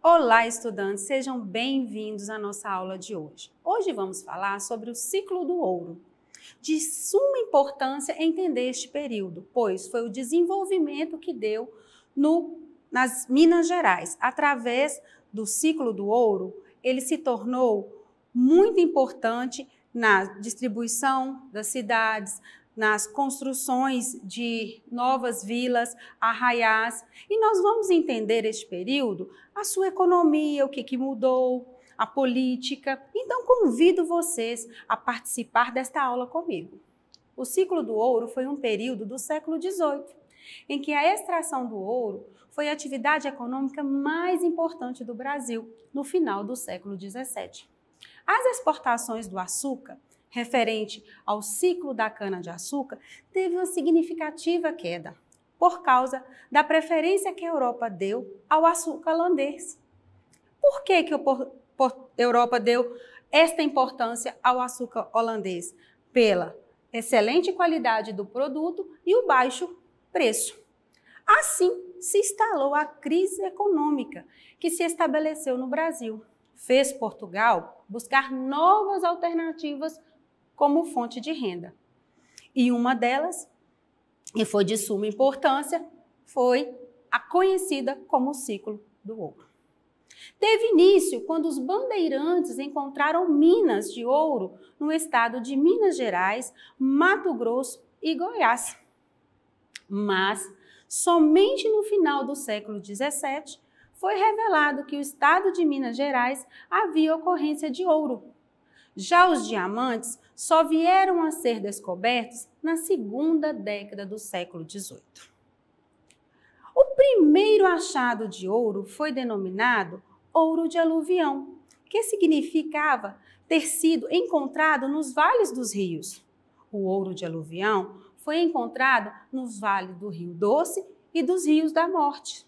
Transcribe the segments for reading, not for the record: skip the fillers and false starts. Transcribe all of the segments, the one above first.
Olá, estudantes, sejam bem-vindos à nossa aula de hoje. Hoje vamos falar sobre o ciclo do ouro. De suma importância entender este período, pois foi o desenvolvimento que deu nas Minas Gerais. Através do ciclo do ouro, ele se tornou muito importante na distribuição das cidades, nas construções de novas vilas, arraiais, e nós vamos entender este período, a sua economia, o que mudou, a política. Então, convido vocês a participar desta aula comigo. O ciclo do ouro foi um período do século XVIII, em que a extração do ouro foi a atividade econômica mais importante do Brasil, no final do século XVII. As exportações do açúcar, referente ao ciclo da cana-de-açúcar, teve uma significativa queda, por causa da preferência que a Europa deu ao açúcar holandês. Por que a Europa deu esta importância ao açúcar holandês? Pela excelente qualidade do produto e o baixo preço. Assim, se instalou a crise econômica que se estabeleceu no Brasil. Fez Portugal buscar novas alternativas como fonte de renda. E uma delas, e foi de suma importância, foi a conhecida como o ciclo do ouro. Teve início quando os bandeirantes encontraram minas de ouro no estado de Minas Gerais, Mato Grosso e Goiás. Mas, somente no final do século XVII, foi revelado que no estado de Minas Gerais havia ocorrência de ouro. Já os diamantes só vieram a ser descobertos na segunda década do século XVIII. O primeiro achado de ouro foi denominado ouro de aluvião, que significava ter sido encontrado nos vales dos rios. O ouro de aluvião foi encontrado nos vales do Rio Doce e dos Rios da Morte.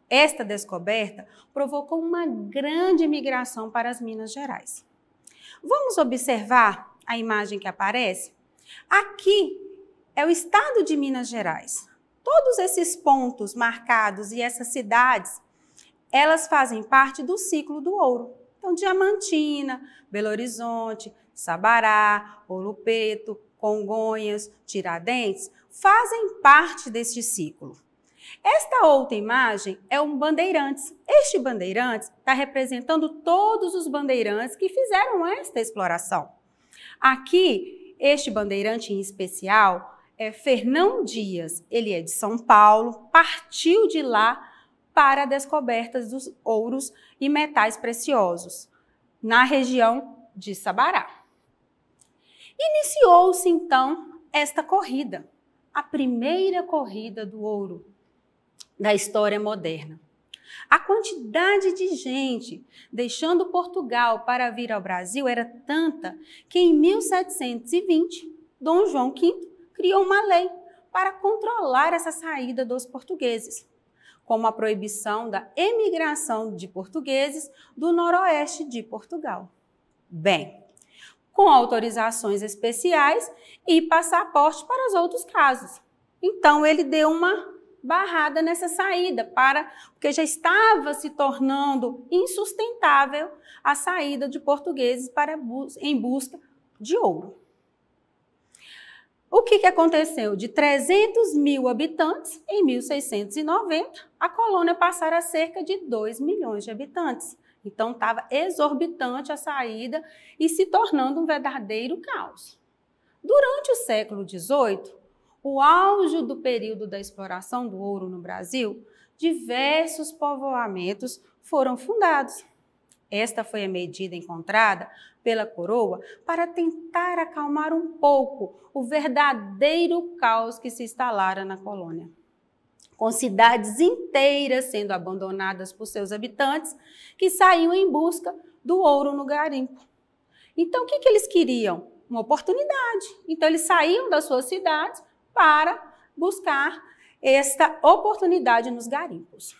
Esta descoberta provocou uma grande migração para as Minas Gerais. Vamos observar a imagem que aparece? Aqui é o estado de Minas Gerais. Todos esses pontos marcados e essas cidades, elas fazem parte do ciclo do ouro. Então, Diamantina, Belo Horizonte, Sabará, Ouro Preto, Congonhas, Tiradentes, fazem parte deste ciclo. Esta outra imagem é um bandeirantes. Este bandeirantes está representando todos os bandeirantes que fizeram esta exploração. Aqui, este bandeirante em especial é Fernão Dias. Ele é de São Paulo, partiu de lá para a descoberta dos ouros e metais preciosos, na região de Sabará. Iniciou-se, então, esta corrida, a primeira corrida do ouro da história moderna. A quantidade de gente deixando Portugal para vir ao Brasil era tanta que em 1720, Dom João V criou uma lei para controlar essa saída dos portugueses, como a proibição da emigração de portugueses do noroeste de Portugal. Bem, com autorizações especiais e passaporte para os outros casos. Então, ele deu uma barrada nessa saída, porque já estava se tornando insustentável a saída de portugueses em busca de ouro. O que aconteceu? De 300 mil habitantes, em 1690, a colônia passara a cerca de 2 milhões de habitantes. Então, estava exorbitante a saída e se tornando um verdadeiro caos. Durante o século XVIII, o auge do período da exploração do ouro no Brasil, diversos povoamentos foram fundados. Esta foi a medida encontrada pela coroa para tentar acalmar um pouco o verdadeiro caos que se instalara na colônia, com cidades inteiras sendo abandonadas por seus habitantes que saíam em busca do ouro no garimpo. Então, o que eles queriam? Uma oportunidade. Então, eles saíam das suas cidades para buscar esta oportunidade nos garimpos.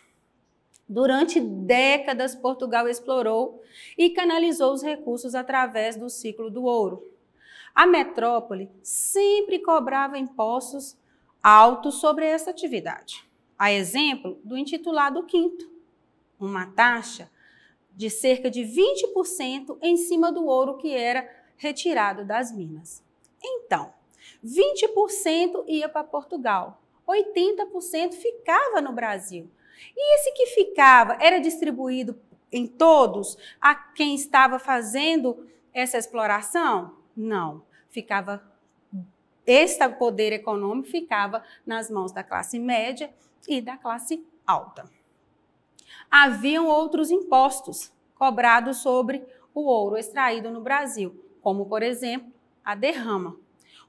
Durante décadas, Portugal explorou e canalizou os recursos através do ciclo do ouro. A metrópole sempre cobrava impostos altos sobre essa atividade, a exemplo do intitulado Quinto, uma taxa de cerca de 20% em cima do ouro que era retirado das minas. Então, 20% ia para Portugal, 80% ficava no Brasil. E esse que ficava era distribuído em todos a quem estava fazendo essa exploração? Não, esse poder econômico ficava nas mãos da classe média e da classe alta. Haviam outros impostos cobrados sobre o ouro extraído no Brasil, como, por exemplo, a derrama.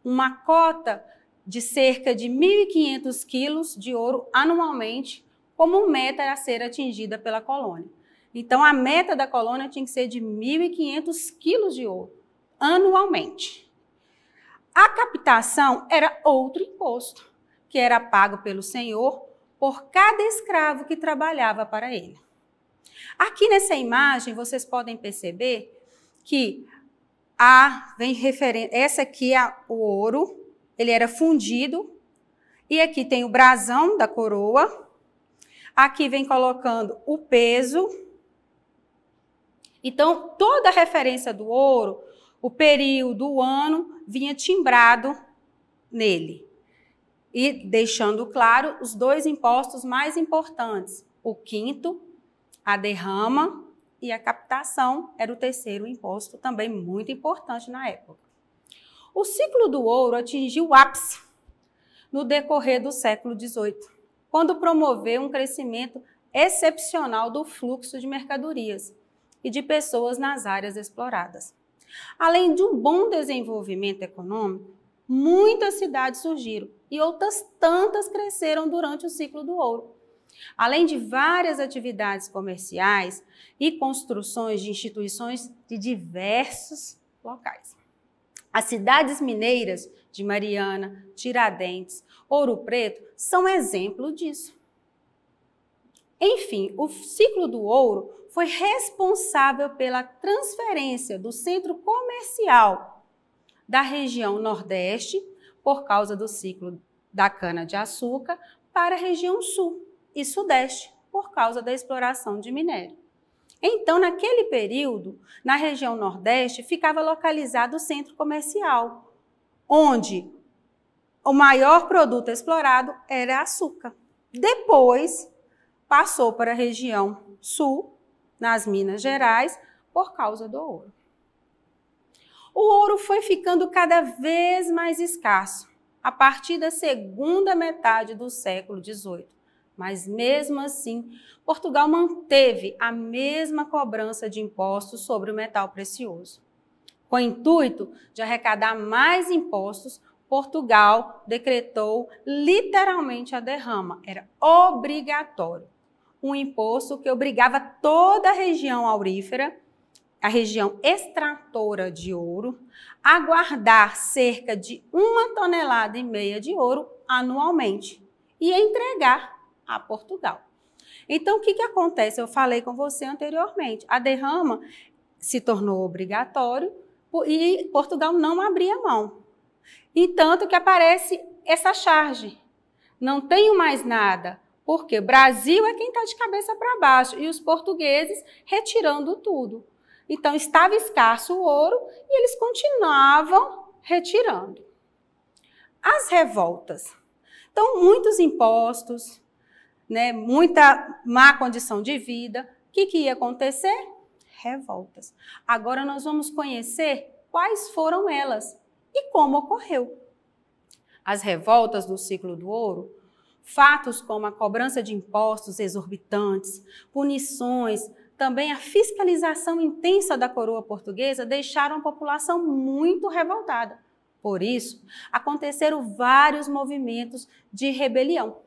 Uma cota de cerca de 1.500 quilos de ouro anualmente, como meta a ser atingida pela colônia. Então, a meta da colônia tinha que ser de 1.500 quilos de ouro anualmente. A captação era outro imposto, que era pago pelo senhor por cada escravo que trabalhava para ele. Aqui nessa imagem, vocês podem perceber que essa aqui é o ouro, ele era fundido, e aqui tem o brasão da coroa, aqui vem colocando o peso. Então, toda a referência do ouro, o período, o ano, vinha timbrado nele. E deixando claro os dois impostos mais importantes, o quinto, a derrama, e a captação era o terceiro imposto, também muito importante na época. O ciclo do ouro atingiu o ápice no decorrer do século XVIII, quando promoveu um crescimento excepcional do fluxo de mercadorias e de pessoas nas áreas exploradas. Além de um bom desenvolvimento econômico, muitas cidades surgiram e outras tantas cresceram durante o ciclo do ouro. Além de várias atividades comerciais e construções de instituições de diversos locais. As cidades mineiras de Mariana, Tiradentes, Ouro Preto são exemplo disso. Enfim, o ciclo do ouro foi responsável pela transferência do centro comercial da região Nordeste, por causa do ciclo da cana-de-açúcar, para a região Sul e Sudeste, por causa da exploração de minério. Então, naquele período, na região Nordeste, ficava localizado o centro comercial, onde o maior produto explorado era açúcar. Depois, passou para a região Sul, nas Minas Gerais, por causa do ouro. O ouro foi ficando cada vez mais escasso a partir da segunda metade do século XVIII. Mas, mesmo assim, Portugal manteve a mesma cobrança de impostos sobre o metal precioso. Com o intuito de arrecadar mais impostos, Portugal decretou literalmente a derrama. Era obrigatório. Um imposto que obrigava toda a região aurífera, a região extratora de ouro, a guardar cerca de 1,5 tonelada de ouro anualmente e a entregar a Portugal. Então, o que acontece? Eu falei com você anteriormente. A derrama se tornou obrigatório e Portugal não abria mão. E tanto que aparece essa charge. Não tenho mais nada, porque o Brasil é quem está de cabeça para baixo e os portugueses retirando tudo. Então, estava escasso o ouro e eles continuavam retirando. As revoltas. Então, muitos impostos, muita má condição de vida. O que ia acontecer? Revoltas. Agora nós vamos conhecer quais foram elas e como ocorreu. As revoltas do ciclo do ouro, fatos como a cobrança de impostos exorbitantes, punições, também a fiscalização intensa da coroa portuguesa deixaram a população muito revoltada. Por isso, aconteceram vários movimentos de rebelião.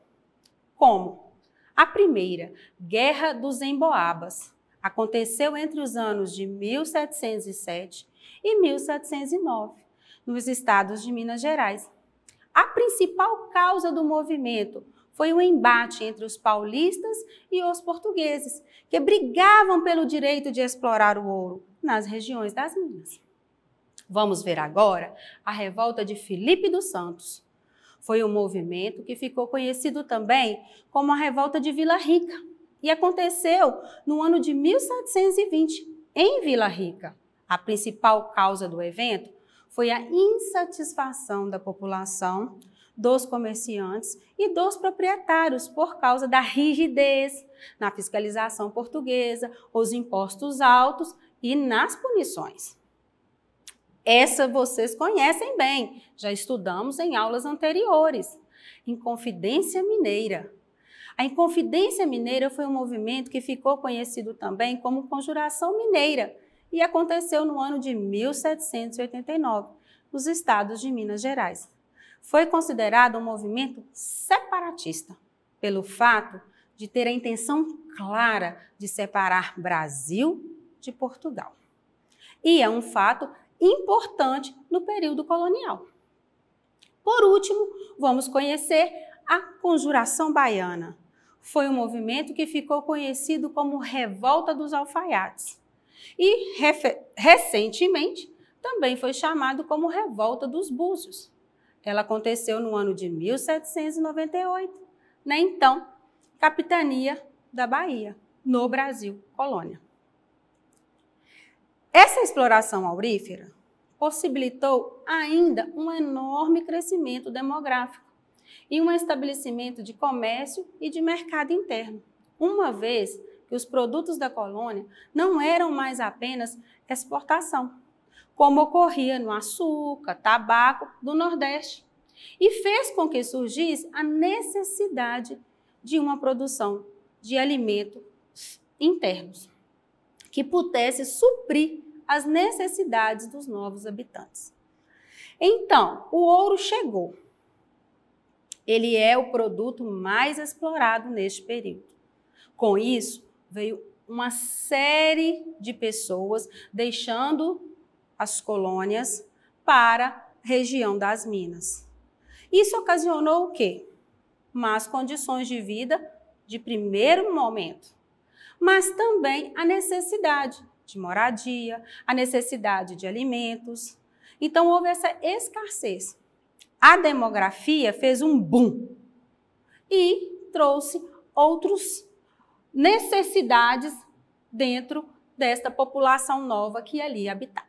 Como? A primeira, Guerra dos Emboabas, aconteceu entre os anos de 1707 e 1709, nos estados de Minas Gerais. A principal causa do movimento foi o embate entre os paulistas e os portugueses, que brigavam pelo direito de explorar o ouro nas regiões das minas. Vamos ver agora a revolta de Filipe dos Santos. Foi um movimento que ficou conhecido também como a Revolta de Vila Rica. e aconteceu no ano de 1720, em Vila Rica. A principal causa do evento foi a insatisfação da população, dos comerciantes e dos proprietários por causa da rigidez na fiscalização portuguesa, os impostos altos e nas punições. Essa vocês conhecem bem, já estudamos em aulas anteriores. Inconfidência Mineira. A Inconfidência Mineira foi um movimento que ficou conhecido também como Conjuração Mineira e aconteceu no ano de 1789, nos estados de Minas Gerais. Foi considerado um movimento separatista, pelo fato de ter a intenção clara de separar Brasil de Portugal. E é um fato importante no período colonial. Por último, vamos conhecer a Conjuração Baiana. Foi um movimento que ficou conhecido como Revolta dos Alfaiates e, recentemente, também foi chamado como Revolta dos Búzios. Ela aconteceu no ano de 1798, na então capitania da Bahia, no Brasil, colônia. Essa exploração aurífera possibilitou ainda um enorme crescimento demográfico e um estabelecimento de comércio e de mercado interno, uma vez que os produtos da colônia não eram mais apenas exportação, como ocorria no açúcar, tabaco do Nordeste, e fez com que surgisse a necessidade de uma produção de alimentos internos, que pudesse suprir as necessidades dos novos habitantes. Então, o ouro chegou. Ele é o produto mais explorado neste período. Com isso, veio uma série de pessoas deixando as colônias para a região das minas. Isso ocasionou o quê? Más condições de vida de primeiro momento, mas também a necessidade de moradia, a necessidade de alimentos. Então, houve essa escassez. A demografia fez um boom e trouxe outras necessidades dentro desta população nova que ali habitava.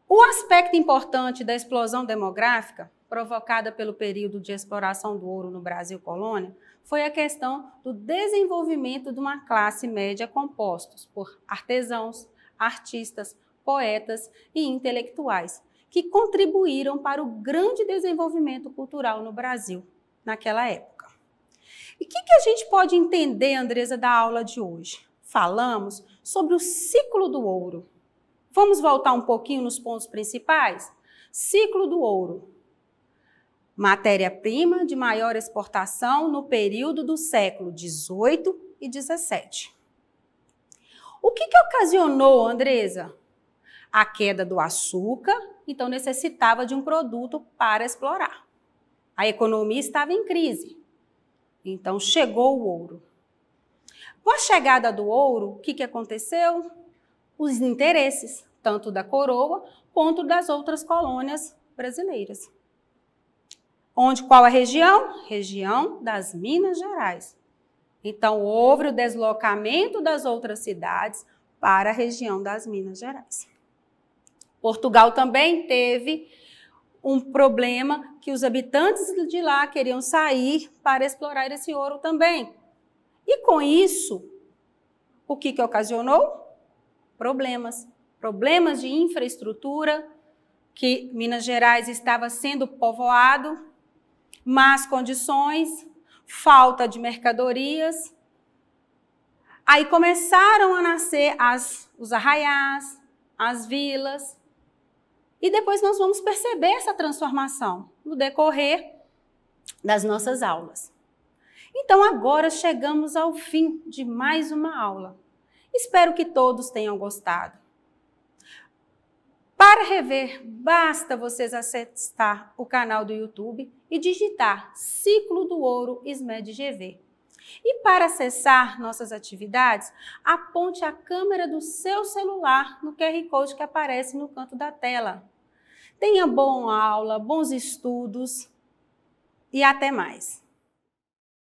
O aspecto importante da explosão demográfica provocada pelo período de exploração do ouro no Brasil colônia foi a questão do desenvolvimento de uma classe média compostos por artesãos, artistas, poetas e intelectuais, que contribuíram para o grande desenvolvimento cultural no Brasil naquela época. E o que a gente pode entender, Andresa, da aula de hoje? Falamos sobre o ciclo do ouro. Vamos voltar um pouquinho nos pontos principais? Ciclo do ouro. Matéria-prima de maior exportação no período do século XVIII e XVII. O que ocasionou, Andresa? A queda do açúcar, então necessitava de um produto para explorar. A economia estava em crise, então chegou o ouro. Com a chegada do ouro, o que aconteceu? Os interesses, tanto da coroa quanto das outras colônias brasileiras. Qual a região? Região das Minas Gerais. Então, houve o deslocamento das outras cidades para a região das Minas Gerais. Portugal também teve um problema que os habitantes de lá queriam sair para explorar esse ouro também. E com isso, o que ocasionou? Problemas. Problemas de infraestrutura, que Minas Gerais estava sendo povoado, más condições, falta de mercadorias. Aí começaram a nascer os arraiais, as vilas. E depois nós vamos perceber essa transformação no decorrer das nossas aulas. Então agora chegamos ao fim de mais uma aula. Espero que todos tenham gostado. Para rever, basta vocês acessar o canal do YouTube e digitar Ciclo do Ouro SMED GV. E para acessar nossas atividades, aponte a câmera do seu celular no QR Code que aparece no canto da tela. Tenha boa aula, bons estudos e até mais!